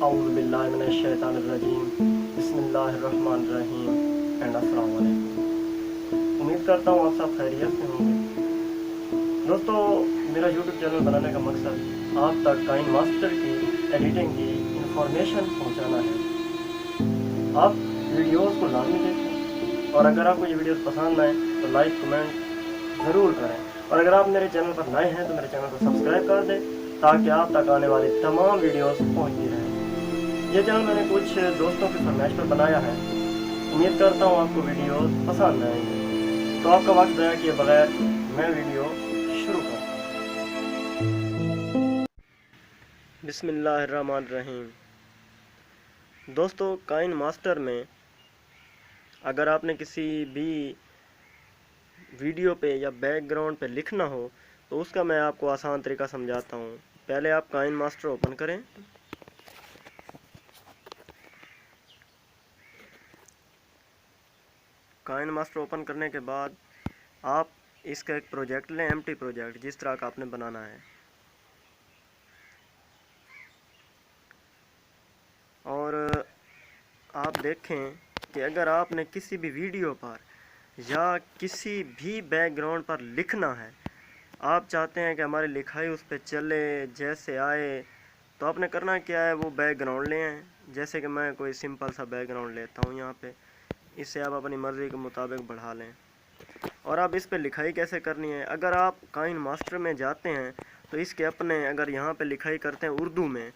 औज़ुबिल्लाहिमिनश्शैतानिर्रजीम बिस्मिल्लाहिर्रहमानिर्रहीम एंड अस्सलाम वालेकुम। उम्मीद करता हूँ आप सब खैरियत से होंगे। दोस्तों, मेरा यूट्यूब चैनल बनाने का मकसद आप तक काइन मास्टर की एडिटिंग की इंफॉर्मेशन पहुँचाना है। आप वीडियोस को लाजमी देखें और अगर आपको ये वीडियोस पसंद आए तो लाइक कमेंट ज़रूर करें। और अगर आप मेरे चैनल पर नए हैं तो मेरे चैनल को सब्सक्राइब कर दें ताकि आप तक आने वाली तमाम वीडियोस पहुँचती रहें। ये चैनल मैंने कुछ दोस्तों की फरमाइश पर बनाया है। उम्मीद करता हूँ आपको वीडियो पसंद आएंगे। तो आपका वक्त ज़ाया किए बगैर मैं वीडियो शुरू करता हूँ। बिस्मिल्लाहिर्रहमानिर्रहीम। दोस्तों, काइन मास्टर में अगर आपने किसी भी वीडियो पे या बैकग्राउंड पे लिखना हो तो उसका मैं आपको आसान तरीका समझाता हूँ। पहले आप काइन मास्टर ओपन करें। काइन मास्टर ओपन करने के बाद आप इसका एक प्रोजेक्ट लें, एम्प्टी प्रोजेक्ट जिस तरह का आपने बनाना है। और आप देखें कि अगर आपने किसी भी वीडियो पर या किसी भी बैकग्राउंड पर लिखना है, आप चाहते हैं कि हमारी लिखाई उस पर चले जैसे आए, तो आपने करना क्या है, वो बैकग्राउंड ले आएँ। जैसे कि मैं कोई सिंपल सा बैकग्राउंड लेता हूँ यहाँ पे। इसे आप अपनी मर्ज़ी के मुताबिक बढ़ा लें। और आप इस पे लिखाई कैसे करनी है, अगर आप काइन मास्टर में जाते हैं तो इसके अपने अगर यहाँ पे लिखाई करते हैं उर्दू में,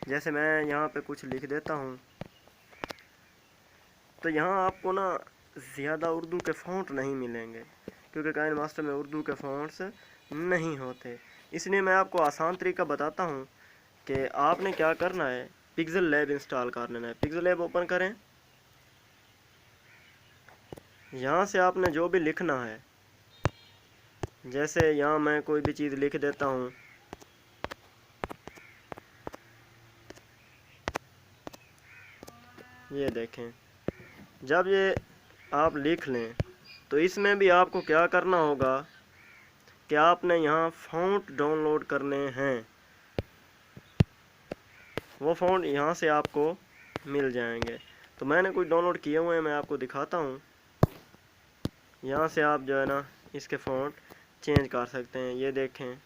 जैसे मैं यहाँ पे कुछ लिख देता हूँ, तो यहाँ आपको ना ज़्यादा उर्दू के फ़ॉन्ट नहीं मिलेंगे क्योंकि काइन मास्टर में उर्दू के फ़ॉन्ट्स नहीं होते। इसलिए मैं आपको आसान तरीका बताता हूँ कि आपने क्या करना है। पिक्सल लैब इंस्टॉल कर लेना है। पिक्सल लैब ओपन करें। यहाँ से आपने जो भी लिखना है, जैसे यहाँ मैं कोई भी चीज़ लिख देता हूँ, ये देखें। जब ये आप लिख लें तो इसमें भी आपको क्या करना होगा कि आपने यहाँ फ़ॉन्ट डाउनलोड करने हैं। वो फ़ॉन्ट यहाँ से आपको मिल जाएंगे। तो मैंने कुछ डाउनलोड किए हुए हैं, मैं आपको दिखाता हूँ। यहाँ से आप जो है ना इसके फ़ॉन्ट चेंज कर सकते हैं। ये देखें,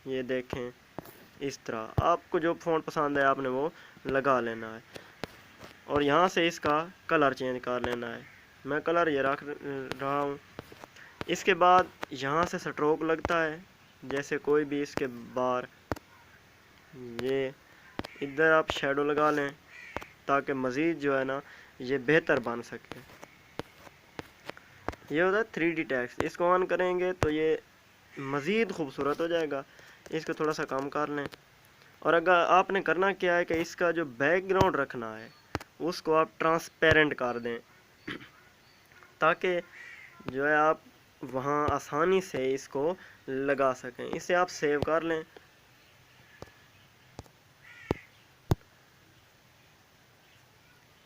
ये देखें। इस तरह आपको जो फ़ॉन्ट पसंद है आपने वो लगा लेना है। और यहाँ से इसका कलर चेंज कर लेना है। मैं कलर ये रख रहा हूँ। इसके बाद यहाँ से स्ट्रोक लगता है, जैसे कोई भी इसके बार, ये इधर आप शेडो लगा लें ताकि मज़ीद जो है ना ये बेहतर बन सके। ये होता है 3D टेक्स्ट। इसको ऑन करेंगे तो ये मज़ीद खूबसूरत हो जाएगा। इसको थोड़ा सा कम कर लें। और अगर आपने करना क्या है कि इसका जो बैकग्राउंड रखना है उसको आप ट्रांसपेरेंट कर दें ताकि जो है आप वहाँ आसानी से इसको लगा सकें। इसे आप सेव कर लें।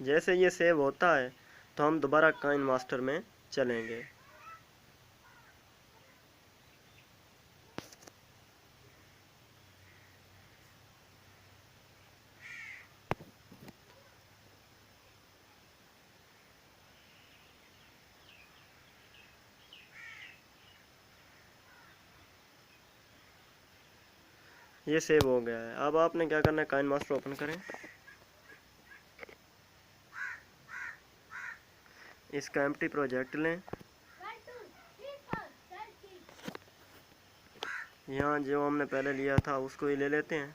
जैसे ये सेव होता है तो हम दोबारा काइन मास्टर में चलेंगे। ये सेव हो गया है। अब आपने क्या करना है, काइन मास्टर ओपन करें। इसका एम्प्टी प्रोजेक्ट लें। यहाँ जो हमने पहले लिया था उसको ही ले लेते हैं।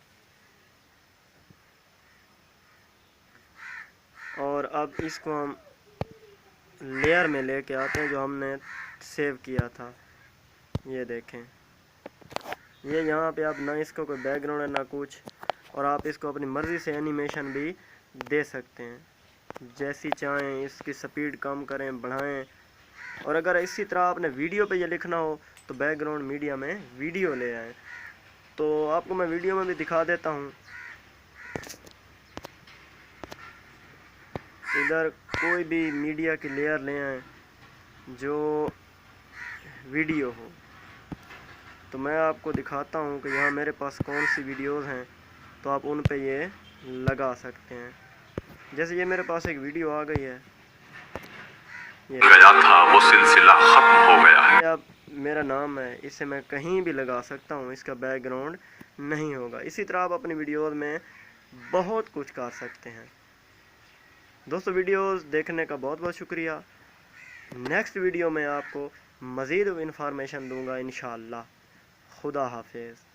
और अब इसको हम लेयर में लेके आते हैं जो हमने सेव किया था। ये देखें, ये यहाँ पे आप ना इसको कोई बैकग्राउंड है ना कुछ, और आप इसको अपनी मर्ज़ी से एनिमेशन भी दे सकते हैं जैसी चाहें। इसकी स्पीड कम करें, बढ़ाएं। और अगर इसी तरह आपने वीडियो पे ये लिखना हो तो बैकग्राउंड मीडिया में वीडियो ले आएँ। तो आपको मैं वीडियो में भी दिखा देता हूँ। इधर कोई भी मीडिया की लेयर ले आएँ जो वीडियो हो। तो मैं आपको दिखाता हूँ कि यहाँ मेरे पास कौन सी वीडियोज़ हैं, तो आप उन पे ये लगा सकते हैं। जैसे ये मेरे पास एक वीडियो आ गई है, ये गया था वो सिलसिला खत्म हो गया है। ये अब मेरा नाम है, इसे मैं कहीं भी लगा सकता हूँ, इसका बैकग्राउंड नहीं होगा। इसी तरह आप अपनी वीडियोज़ में बहुत कुछ कर सकते हैं। दोस्तों वीडियोज़ देखने का बहुत बहुत शुक्रिया। नेक्स्ट वीडियो में आपको मज़ीद इन्फॉर्मेशन दूंगा इंशाअल्लाह। खुदा हाफिज़।